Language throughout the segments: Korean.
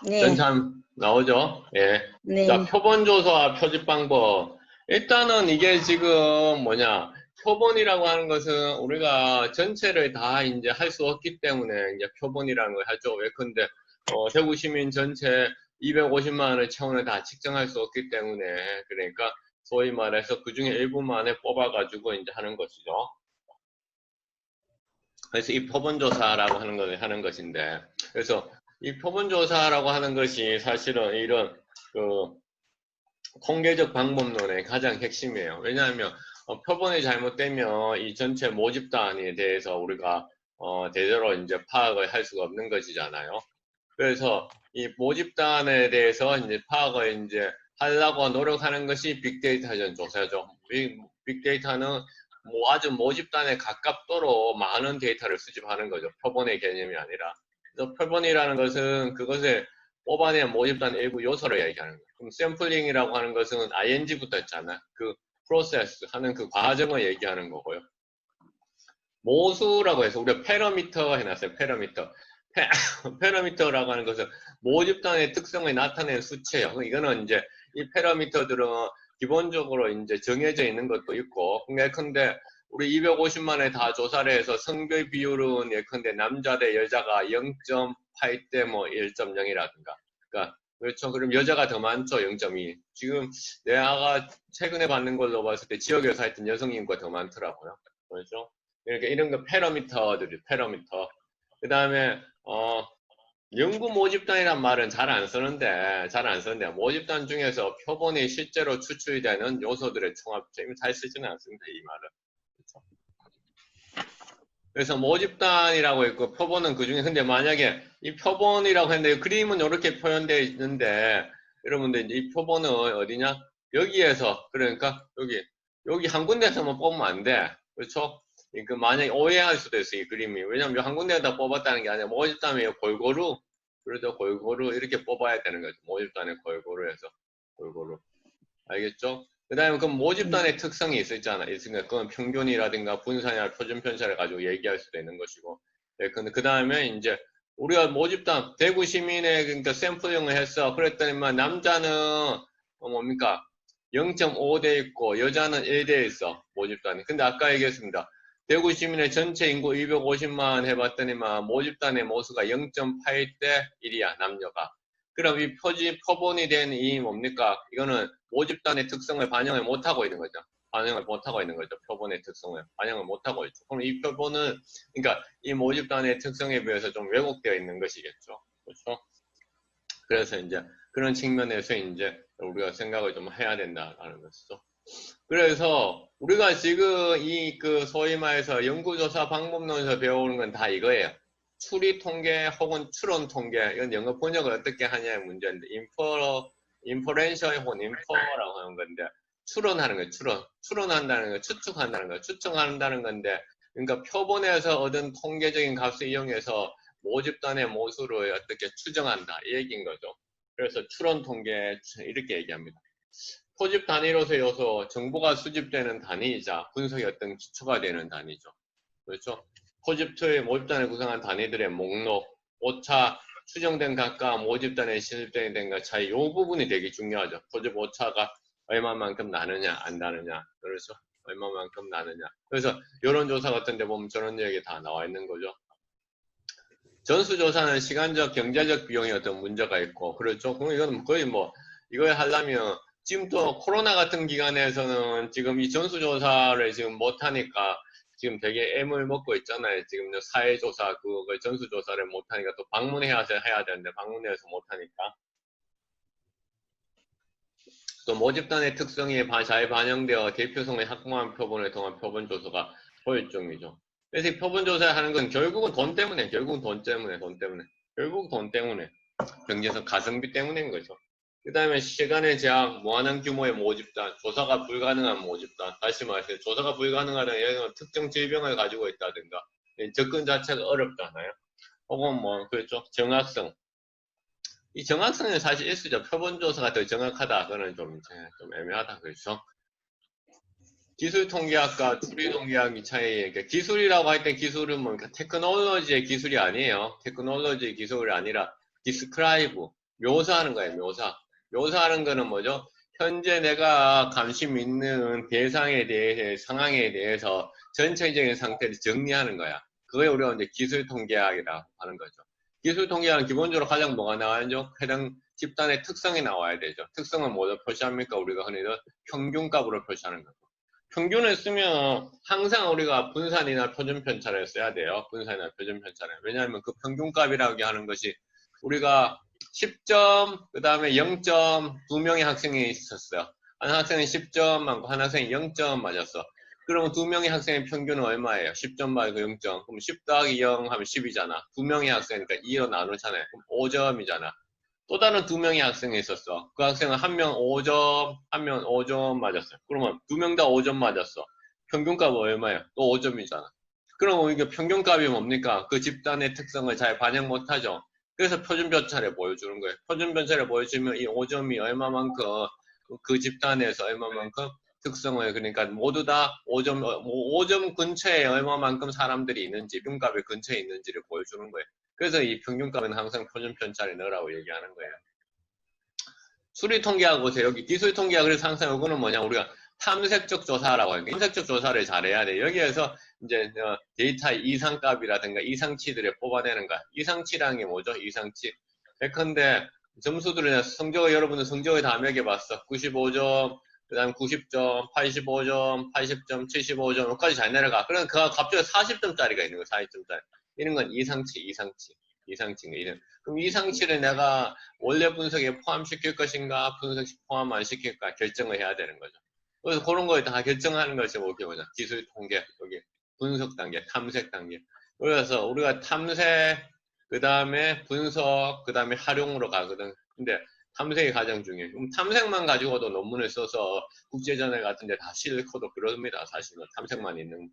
네, 전참 나오죠? 예. 자, 네, 표본조사와 표집 방법. 일단은 이게 지금 뭐냐, 표본이라고 하는 것은 우리가 전체를 다 이제 할 수 없기 때문에 이제 표본이라는 걸 하죠. 예컨대, 대구 시민 전체 250만 원의 체온을 다 측정할 수 없기 때문에, 그러니까 소위 말해서 그 중에 일부만에 뽑아가지고 이제 하는 것이죠. 그래서 이 표본조사라고 하는 걸 하는 것인데, 그래서 이 표본조사라고 하는 것이 사실은 이런 그 통계적 방법론의 가장 핵심이에요. 왜냐하면 표본이 잘못되면 이 전체 모집 단위에 대해서 우리가 제대로 이제 파악을 할 수가 없는 것이잖아요. 그래서 이 모집단에 대해서 이제 파악을 이제 하려고 노력하는 것이 빅데이터 전 조사죠. 이 빅데이터는 뭐 아주 모집단에 가깝도록 많은 데이터를 수집하는 거죠. 표본의 개념이 아니라. 그래서 표본이라는 것은 그것을 뽑아낸 모집단 일부 요소를 얘기하는 거예요. 그럼 샘플링이라고 하는 것은 ing부터 했잖아. 그 프로세스 하는 그 과정을 얘기하는 거고요. 모수라고 해서 우리가 패러미터 해놨어요. 패러미터. 패러미터라고 하는 것은 모집단의 특성을 나타내는 수치예요. 이거는 이제 이 패러미터들은 기본적으로 이제 정해져 있는 것도 있고, 예컨대 우리 250만에 다 조사를 해서 성별 비율은 예컨대 남자 대 여자가 0.8대 뭐 1.0이라든가. 그러니까 그렇죠. 그럼 여자가 더 많죠. 0.2. 지금 내가 최근에 받는 걸로 봤을 때 지역에서 하여튼 여성 인구가 더 많더라고요. 그렇죠. 이렇게 이런 거 패러미터들이 패러미터. 그 다음에 연구 모집단이란 말은 잘 안 쓰는데 모집단 중에서 표본이 실제로 추출되는 요소들의 총합체. 잘 쓰지는 않습니다, 이 말은. 그렇죠? 그래서 모집단이라고 있고 표본은 그 중에 근데 만약에 이 표본이라고 했는데 그림은 이렇게 표현되어 있는데 여러분들 이제 이 표본은 어디냐? 여기에서 그러니까 여기 한 군데서만 뽑으면 안 돼. 그렇죠? 그 만약에 오해할 수도 있어 이 그림이. 왜냐면 한 군데에다 뽑았다는 게 아니라 모집단에 골고루 그래도 골고루 이렇게 뽑아야 되는 거죠. 모집단에 골고루 해서 골고루. 알겠죠? 그 다음에 그 네, 모집단의 특성이 있었잖아. 있으니까 그건 평균이라든가 분산이나 표준 편차를 가지고 얘기할 수도 있는 것이고. 네, 근데 그 다음에 이제 우리가 모집단 대구 시민의 그러니까 샘플링을 했어. 그랬더니만 남자는 뭡니까? 0.5대 있고 여자는 1대 있어. 모집단이. 근데 아까 얘기했습니다. 대구 시민의 전체 인구 250만 해봤더니만 모집단의 모수가 0.8대 1이야. 남녀가. 그럼 이 표본이 된 이 뭡니까? 이거는 모집단의 특성을 반영을 못하고 있는 거죠. 반영을 못하고 있는 거죠. 표본의 특성을 반영을 못하고 있죠. 그럼 이 표본은 그러니까 이 모집단의 특성에 비해서 좀 왜곡되어 있는 것이겠죠. 그렇죠? 그래서 이제 그런 측면에서 이제 우리가 생각을 좀 해야 된다라는 것이죠. 그래서 우리가 지금 이 그 소위 말해서 연구조사 방법론에서 배우는 건 다 이거예요. 추리 통계 혹은 추론 통계 이건 영어 번역을 어떻게 하냐의 문제인데 인퍼런셜 혹은 인퍼라고 하는 건데 추론하는 거예요. 추론한다는 거 추측한다는 거 추측한다는 건데 그러니까 표본에서 얻은 통계적인 값을 이용해서 모집단의 모수를 어떻게 추정한다 이 얘기인 거죠. 그래서 추론 통계 이렇게 얘기합니다. 포집 단위로서 요소, 정보가 수집되는 단위이자 분석의 어떤 기초가 되는 단위죠. 그렇죠? 포집투의 모집단을 구성한 단위들의 목록, 오차, 추정된 값과 모집단에 실습된 것 차이, 이 부분이 되게 중요하죠. 포집 오차가 얼마만큼 나느냐, 안 나느냐. 그렇죠? 얼마만큼 나느냐. 그래서 여론조사 같은 데 보면 저런 얘기 다 나와 있는 거죠. 전수조사는 시간적, 경제적 비용이 어떤 문제가 있고, 그렇죠? 그럼 이거는 거의 뭐, 이걸 하려면, 지금 또 코로나 같은 기간에서는 지금 이 전수조사를 지금 못하니까 지금 되게 애물 먹고 있잖아요. 지금 사회조사, 그걸 전수조사를 못하니까 또 방문해야 되는데 방문해서 못하니까. 또 모집단의 특성이 잘 반영되어 대표성을 확보한 표본을 통한 표본조사가 효율적이죠. 그래서 이 표본조사를 하는 건 결국은 돈 때문에, 결국 돈 때문에. 경제성 가성비 때문인 거죠. 그 다음에 시간의 제약, 무한한 규모의 모집단, 조사가 불가능한 모집단. 다시 말해서 조사가 불가능하다는 예를 특정 질병을 가지고 있다든가 접근 자체가 어렵잖아요. 혹은 뭐 그렇죠. 정확성. 이 정확성은 사실 일수죠. 표본조사가 더 정확하다. 그거는 좀 애매하다. 그렇죠. 기술 통계학과 추리 통계학의 차이. 그러니까 기술이라고 할 때 기술은 뭡니까? 테크놀로지의 기술이 아니에요. 테크놀로지의 기술이 아니라 디스크라이브. 묘사하는 거예요. 묘사하는 거는 뭐죠? 현재 내가 관심 있는 대상에 대해, 상황에 대해서 전체적인 상태를 정리하는 거야. 그거에 우리가 이제 기술 통계학이라고 하는 거죠. 기술 통계학은 기본적으로 가장 뭐가 나와야죠? 해당 집단의 특성이 나와야 되죠. 특성은 뭐로 표시합니까? 우리가 흔히들 평균값으로 표시하는 거죠. 평균을 쓰면 항상 우리가 분산이나 표준 편차를 써야 돼요. 분산이나 표준 편차를. 왜냐하면 그 평균값이라고 하는 것이 우리가 10점, 그 다음에 0점, 두 명의 학생이 있었어요. 한 학생은 10점 맞고 한 학생이 0점 맞았어. 그러면 두 명의 학생의 평균은 얼마예요? 10점 말고 0점. 그럼 10 더하기 0 하면 10이잖아. 두 명의 학생이니까 2로 나누잖아요. 그럼 5점이잖아. 또 다른 두 명의 학생이 있었어. 그 학생은 한 명 5점, 한 명 5점 맞았어요. 그러면 두 명 다 5점 맞았어. 평균값은 얼마예요? 또 5점이잖아. 그럼 이게 평균값이 뭡니까? 그 집단의 특성을 잘 반영 못하죠. 그래서 표준 편차를 보여주는 거예요. 표준 편차를 보여주면 이 5점이 얼마만큼 그 집단에서 얼마만큼 특성을 그러니까 모두 다 5점 근처에 얼마만큼 사람들이 있는지 평균값의 근처에 있는지를 보여주는 거예요. 그래서 이 평균값은 항상 표준 편차를 넣으라고 얘기하는 거예요. 수리 통계학 보세요. 여기 기술 통계학 그래서 항상 이거는 뭐냐 우리가 탐색적 조사라고 하는 거 탐색적 조사를 잘해야 돼. 여기에서 이제 데이터 이상값이라든가 이상치들을 뽑아내는 거야. 이상치라는 게 뭐죠? 이상치. 예컨대 점수들은 성적을 여러분들 성적을 다 매겨봤어. 95점, 그 다음 90점, 85점, 80점, 75점, 여기까지 잘 내려가. 그럼 그 갑자기 40점짜리가 있는 거야, 40점짜리. 이런 건 이상치인 거야. 그럼 이상치를 내가 원래 분석에 포함시킬 것인가, 분석 포함 안 시킬까 결정을 해야 되는 거죠. 그래서 그런 거 다 결정하는 것이 뭐냐, 기술 통계, 여기 분석 단계, 탐색 단계. 그래서 우리가 탐색, 그 다음에 분석, 그 다음에 활용으로 가거든. 근데 탐색이 가장 중요해요. 그럼 탐색만 가지고도 논문을 써서 국제저널 같은 데 다 실고도 그럽니다. 사실은 탐색만 있는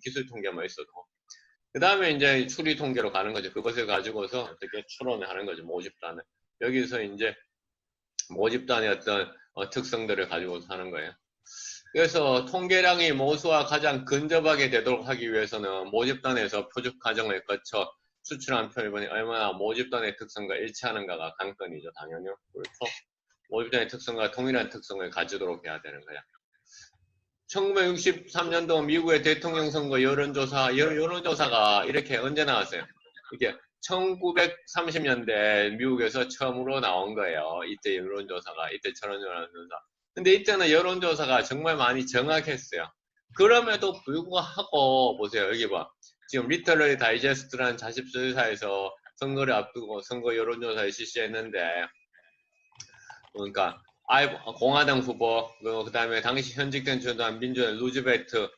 기술 통계만 있어도. 그 다음에 이제 추리 통계로 가는 거죠. 그것을 가지고서 어떻게 추론을 하는 거죠. 모집단을. 여기서 이제 모집단의 어떤 특성들을 가지고 하는 거예요. 그래서 통계량이 모수와 가장 근접하게 되도록 하기 위해서는 모집단에서 표적 과정을 거쳐 수출한 표본이 얼마나 모집단의 특성과 일치하는가가 관건이죠. 당연히. 그렇죠. 모집단의 특성과 동일한 특성을 가지도록 해야 되는 거야. 1963년도 미국의 대통령 선거 여론조사가 이렇게 언제 나왔어요? 이게 1930년대 미국에서 처음으로 나온 거예요. 이때 여론조사가, 이때 여론조사. 근데 이때는 여론조사가 정말 많이 정확했어요. 그럼에도 불구하고, 보세요. 여기 봐. 지금 리터러리 다이제스트라는 자습서에서 선거를 앞두고 선거 여론조사를 실시했는데, 그러니까 공화당 후보, 그 다음에 당시 현직된 주당 민주당 루즈벨트,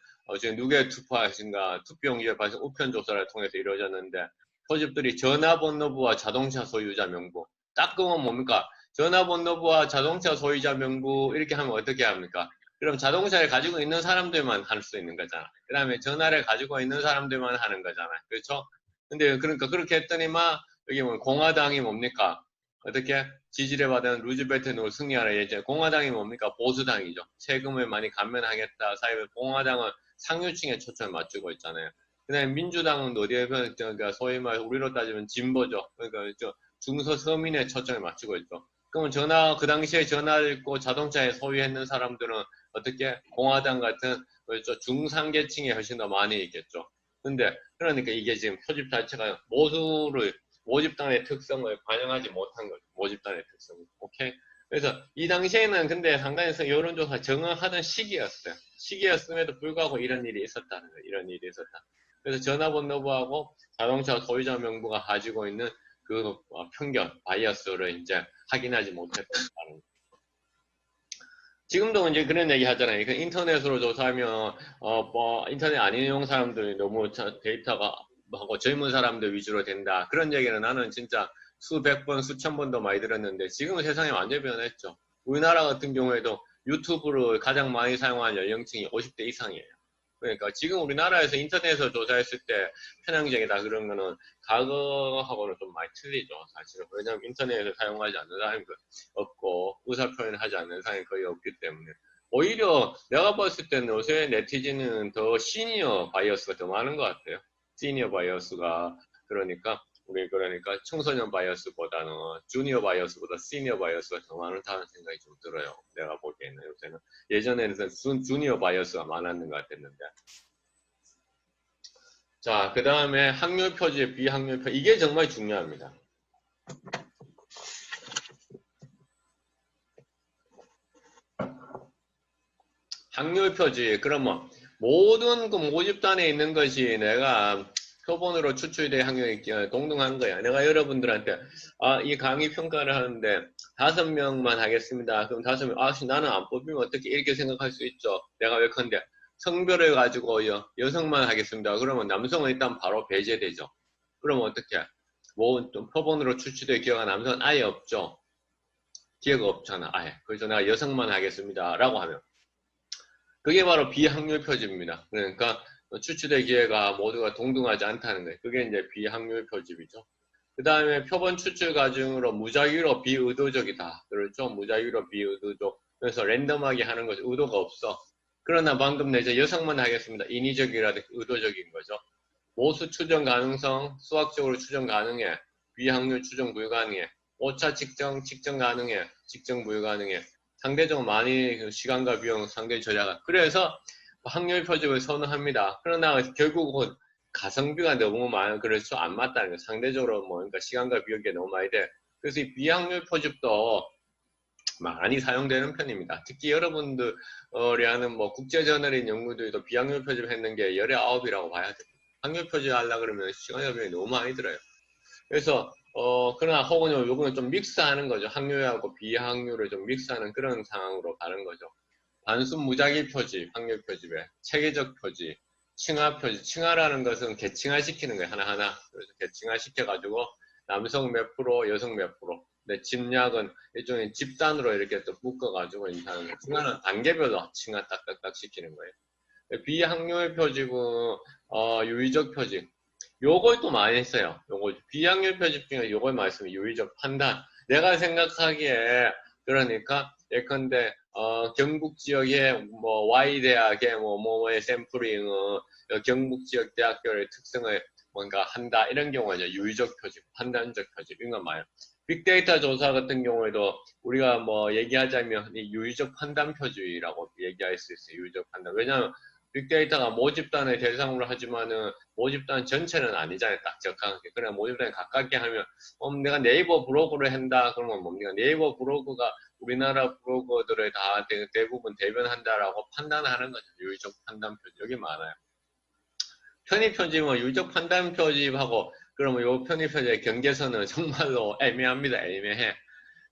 지금 누구에 투표하신가 투표용지에 봐서 우편 조사를 통해서 이루어졌는데 소집들이 전화번호부와 자동차 소유자 명부. 딱 그건 뭡니까? 전화번호부와 자동차 소유자 명부 이렇게 하면 어떻게 합니까? 그럼 자동차를 가지고 있는 사람들만 할 수 있는 거잖아. 그 다음에 전화를 가지고 있는 사람들만 하는 거잖아. 그렇죠? 근데 그러니까 그렇게 했더니만 여기 뭐 공화당이 뭡니까? 어떻게 지지를 받은 루즈벨트는 승리하라 이제 공화당이 뭡니까? 보수당이죠. 세금을 많이 감면하겠다. 사이에 공화당은 상류층에 초점을 맞추고 있잖아요. 그다음에 민주당은 어디에 그러니까 소위 말 우리로 따지면 진보죠. 그러니까 중서 서민에 초점을 맞추고 있죠. 그러면 그 당시에 전화를 읽고 자동차에 소유했는 사람들은 어떻게 공화당 같은 그렇죠 중상계층이 훨씬 더 많이 있겠죠. 근데 그러니까 이게 지금 표집 자체가 모집단의 특성을 반영하지 못한 거죠. 모집단의 특성을. 오케이? 그래서 이 당시에는 근데 상당히 여론조사 정확하던 시기였어요. 시기였음에도 불구하고 이런 일이 있었다는 거예요. 이런 일이 있었다. 그래서 전화번호부하고 자동차 소유자 명부가 가지고 있는 그 편견, 바이어스를 이제 확인하지 못했다는 거예요. 지금도 이제 그런 얘기 하잖아요. 그 인터넷으로 조사하면, 인터넷 안 이용 사람들이 너무 데이터가 하고 젊은 사람들 위주로 된다. 그런 얘기는 나는 진짜 수백 번, 수천 번도 많이 들었는데 지금은 세상이 완전히 변했죠. 우리나라 같은 경우에도 유튜브를 가장 많이 사용하는 연령층이 50대 이상이에요. 그러니까 지금 우리나라에서 인터넷에서 조사했을 때 편향적이다 그런 거는 과거하고는 좀 많이 틀리죠. 사실은. 왜냐하면 인터넷을 사용하지 않는 사람이 없고 의사표현을 하지 않는 사람이 거의 없기 때문에 오히려 내가 봤을 때는 요새 네티즌은 더 시니어 바이어스가 더 많은 것 같아요. 시니어 바이어스가 그러니까 우리 그러니까 청소년 바이어스보다는 주니어 바이어스보다 시니어 바이어스가 더 많다는 생각이 좀 들어요. 내가 보기에는 요새는. 예전에는 주니어 바이어스가 많았는 것 같았는데. 자, 그 다음에 확률 표지, 비확률 표지. 이게 정말 중요합니다. 확률 표지. 그러면 모든 그 모집단에 있는 것이 내가 표본으로 추출될 확률이 동등한 거야. 내가 여러분들한테 이 강의 평가를 하는데 5명만 하겠습니다. 그럼 5명, 나는 안 뽑히면 어떻게 이렇게 생각할 수 있죠. 내가 예컨대 성별을 가지고 여성만 하겠습니다. 그러면 남성은 일단 바로 배제되죠. 그러면 어떻게? 뭐 표본으로 추출될 기회가 남성은 아예 없죠. 기회가 없잖아. 아예. 그래서 내가 여성만 하겠습니다. 라고 하면 그게 바로 비확률 표집입니다. 그러니까 추출될 기회가 모두가 동등하지 않다는 거예요. 그게 이제 비확률 표집이죠. 그 다음에 표본 추출 과정으로 무작위로 비의도적이다. 그렇죠? 무작위로 비의도적. 그래서 랜덤하게 하는 것이 의도가 없어. 그러나 방금 내가 여성만 하겠습니다. 인위적이라든지 의도적인 거죠. 모수 추정 가능성, 수학적으로 추정 가능해. 비확률 추정 불가능해. 오차 측정 가능해. 측정 불가능해. 상대적으로 많이 시간과 비용 상당히 절약한. 그래서 확률 표집을 선호합니다. 그러나 결국은 가성비가 너무 많아. 그래서 안 맞다는 거예요. 상대적으로 그러니까 시간과 비용이 너무 많이 돼. 그래서 이 비확률 표집도 많이 사용되는 편입니다. 특히 여러분들이 하는 국제저널인 연구들도 비확률 표집했는 게 19이라고 봐야 됩니다. 확률 표집 하려고 그러면 시간과 비용이 너무 많이 들어요. 그래서 그러나 혹은 요거는 좀 믹스하는 거죠. 확률하고 비확률을 좀 믹스하는 그런 상황으로 가는 거죠. 단순 무작위 표지, 확률 표집에 체계적 표지, 층화 표지. 층화라는 것은 계층화시키는 거예요. 하나하나. 그래서 계층화시켜가지고 남성 몇 프로, 여성 몇 프로. 근데 집약은 일종의 집단으로 이렇게 또 묶어가지고 인사하는 거예요. 층화는 단계별로 층화 딱딱딱 시키는 거예요. 비확률 표집은 유의적 표집. 요걸 또 많이 했어요. 요거 비확률 표집 중에 요걸 말씀해 유의적 판단. 내가 생각하기에 그러니까 예컨대 경북 지역에 Y 대학의 뭐의 샘플링 경북 지역 대학교의 특성을 뭔가 한다 이런 경우는 유의적 표집, 판단적 표집 이런 거 말이에요. 빅데이터 조사 같은 경우에도 우리가 얘기하자면 이 유의적 판단 표집이라고 얘기할 수 있어요. 유의적 판단. 왜냐하면 빅데이터가 모집단을 대상으로 하지만은 모집단 전체는 아니잖아요. 딱 적합하게. 그래 모집단에 가깝게 하면 내가 네이버 브로그를 한다 그러면 뭡니까? 네이버 브로그가 우리나라 브로거들을 다 대부분 대변한다라고 판단하는 거죠. 유의적 판단 표집. 여기 많아요. 편의 표집은 유의적 판단 표집하고 그러면 요 편의 표집의 경계선은 정말로 애매합니다. 애매해.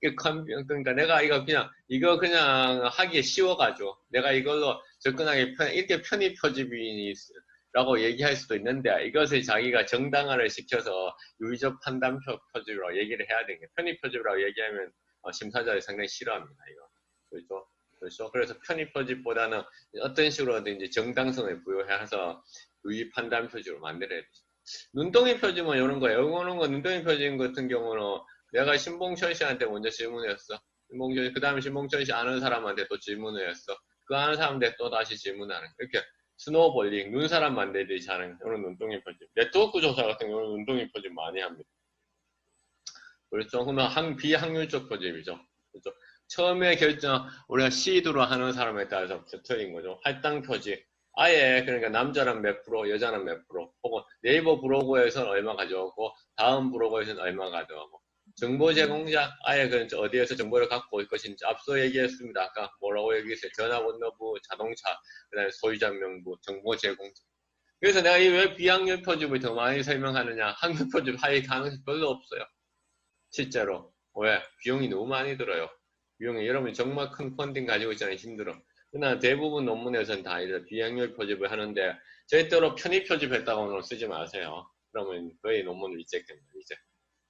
그러니까 내가 이거 그냥 하기 쉬워가지고 내가 이걸로 접근하기 이렇게 편의 표집이라고 얘기할 수도 있는데 이것을 자기가 정당화를 시켜서 유의적 판단 표집으로 얘기를 해야 되는 게 편의 표집이라고 얘기하면 심사자들이 상당히 싫어합니다. 이거 그렇죠? 그렇죠? 그래서 편의 표집보다는 어떤 식으로든지 정당성을 부여해서 유의 판단 표집으로 만들어야 되죠. 눈덩이 표집은 이런 거예요. 이거는 눈덩이 표집 같은 경우는 내가 신봉철 씨한테 먼저 질문했어. 신봉철, 그 다음에 신봉철 씨 아는 사람한테 또 질문을 했어. 그 아는 사람한테 또 다시 질문하는. 이렇게 스노우볼링, 눈사람 만들듯이 하는 이런 눈덩이 표집. 네트워크 조사 같은 경우는 눈덩이 표집 많이 합니다. 그렇죠. 그러면 비확률적 표집이죠. 그렇죠. 처음에 우리가 시드로 하는 사람에 따라서 틀린 거죠. 할당 표집. 아예 그러니까 남자는 몇 프로, 여자는 몇 프로. 혹은 네이버 브로그에서는 얼마 가져오고 다음 브로그에서는 얼마 가져오고. 정보 제공자, 아예 어디에서 정보를 갖고 올 것인지 앞서 얘기했습니다. 아까 뭐라고 얘기했어요? 전화번호부, 자동차, 그다음에 소유자 명부, 정보 제공자. 그래서 내가 왜 비확률 표집을 더 많이 설명하느냐? 확률 표집 할 가능성이 별로 없어요. 실제로. 왜? 비용이 너무 많이 들어요. 비용이 여러분이 정말 큰 펀딩 가지고 있잖아요. 힘들어. 그러나 대부분 논문에서는 다 이제 비확률 표집을 하는데 절대로 편의 표집했다고는 쓰지 마세요. 그러면 거의 논문 리젝트입니다. 이제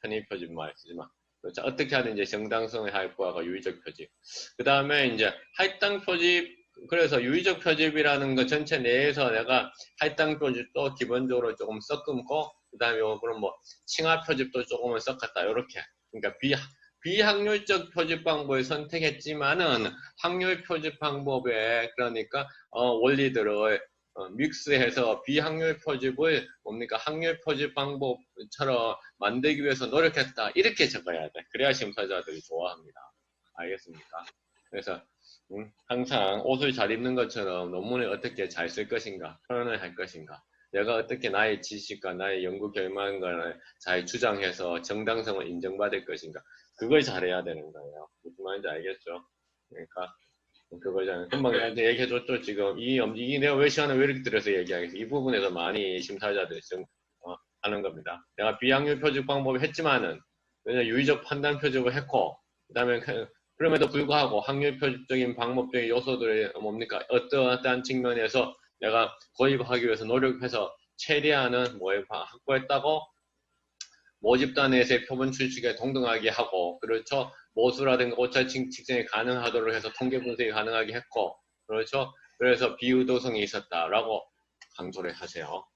편의 표집 말 쓰지 마. 그렇죠. 어떻게 하든지 정당성을 할거하고 유의적 표집. 그 다음에 이제 할당 표집. 그래서 유의적 표집이라는 거 전체 내에서 내가 할당 표집도 기본적으로 조금 섞음고 그 다음에 그럼 칭화 표집도 조금은 섞었다. 이렇게. 그러니까 비확률적 표집 방법을 선택했지만은 확률 표집 방법에 그러니까 원리들을 믹스해서 비확률 표집을 뭡니까 확률 표집 방법처럼 만들기 위해서 노력했다 이렇게 적어야 돼. 그래야 심사자들이 좋아합니다. 알겠습니까? 그래서 항상 옷을 잘 입는 것처럼 논문을 어떻게 잘 쓸 것인가 표현을 할 것인가 내가 어떻게 나의 지식과 나의 연구 결과를 잘 주장해서 정당성을 인정받을 것인가 그걸 잘해야 되는 거예요. 무슨 말인지 알겠죠? 그러니까 그거잖아요. 금방 나한테 얘기해줬죠. 지금 이 내가 왜 시간을 왜 이렇게 들여서 얘기하겠어. 이 부분에서 많이 심사자들이 지금 하는 겁니다. 내가 비확률 표적 방법을 했지만은 왜냐 유의적 판단 표적을 했고 그다음에 그럼에도 불구하고 확률 표적인 방법적인 요소들이 뭡니까 어떠한 측면에서 내가 고입하기 위해서 노력해서 최대한은 뭐 확보했다고 모집단에서의 표본 추측에 동등하게 하고 그렇죠. 모수라든가 오차 측정이 가능하도록 해서 통계 분석이 가능하게 했고 그렇죠. 그래서 비유도성이 있었다라고 강조를 하세요.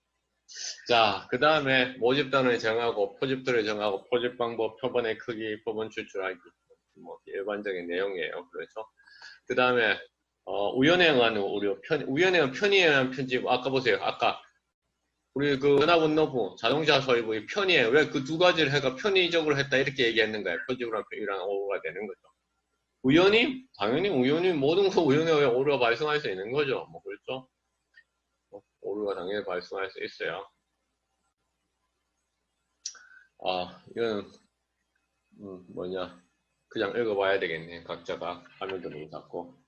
자, 그 다음에 모집단을 정하고 포집들을 정하고 포집 방법, 표본의 크기, 표본 추출하기 뭐 일반적인 내용이에요. 그렇죠. 그 다음에 우연행은 우연행은 편의에 의한 편집 아까 보세요. 아까 우리 그 연합원로부 자동차 소유부의 편의에 왜 그 두 가지를 해가 편의적으로 했다 이렇게 얘기했는 거예요. 표집이랑 편의랑 오류가 되는 거죠. 우연히 당연히 우연히 모든 거 우연히 오류가 발생할 수 있는 거죠. 뭐 그렇죠. 오류가 당연히 발생할 수 있어요. 이건 뭐냐 그냥 읽어봐야 되겠네. 각자가 화면도 너무 작고